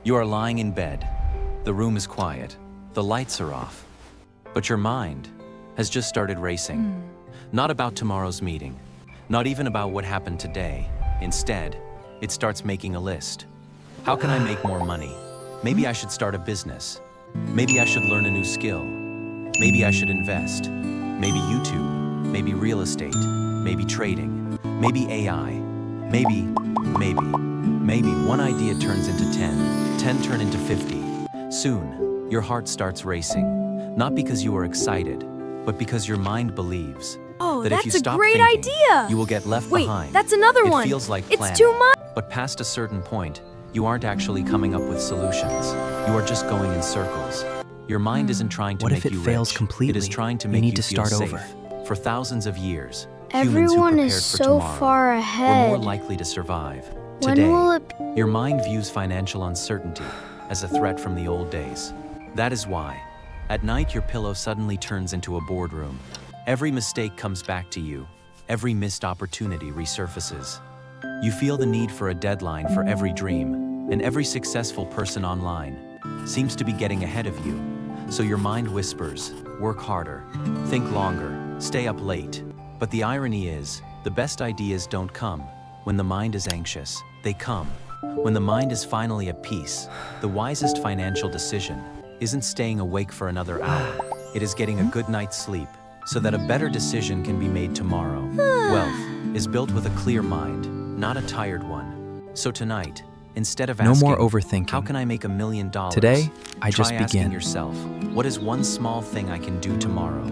You are lying in bed. The room is quiet. The lights are off. But your mind has just started racing. Not about tomorrow's meeting. Not even about what happened today. Instead, it starts making a list. How can I make more money? Maybe I should start a business. Maybe I should learn a new skill. Maybe I should invest. Maybe YouTube. Maybe real estate. Maybe trading. Maybe AI. Maybe one idea turns into 10 turn into 50. Soon, your heart starts racing, not because you are excited, but because your mind believes that if you stop great thinking, idea. you will get left Wait, behind. that's another one. It feels like It's planning, too much. but past a certain point, you aren't actually coming up with solutions. You are just going in circles. Your mind isn't trying to What make if it you fails rich. completely? It is trying to You make need you to feel start safe. over. For thousands of years, humans who Everyone prepared is for so tomorrow far were more ahead. likely to survive. When Today, will it your mind views financial uncertainty as a threat from the old days. That is why, at night your pillow suddenly turns into a boardroom. Every mistake comes back to you. Every missed opportunity resurfaces. You feel the need for a deadline for every dream, and every successful person online seems to be getting ahead of you. So your mind whispers, work harder, think longer, stay up late. But the irony is, the best ideas don't come when the mind is anxious. They come when the mind is finally at peace. The wisest financial decision isn't staying awake for another hour. It is getting a good night's sleep so that a better decision can be made tomorrow. Wealth is built with a clear mind, not a tired one. So tonight, instead of No asking, more overthinking. how can I make $1 million? Today, I just try asking begin. yourself, what is one small thing I can do tomorrow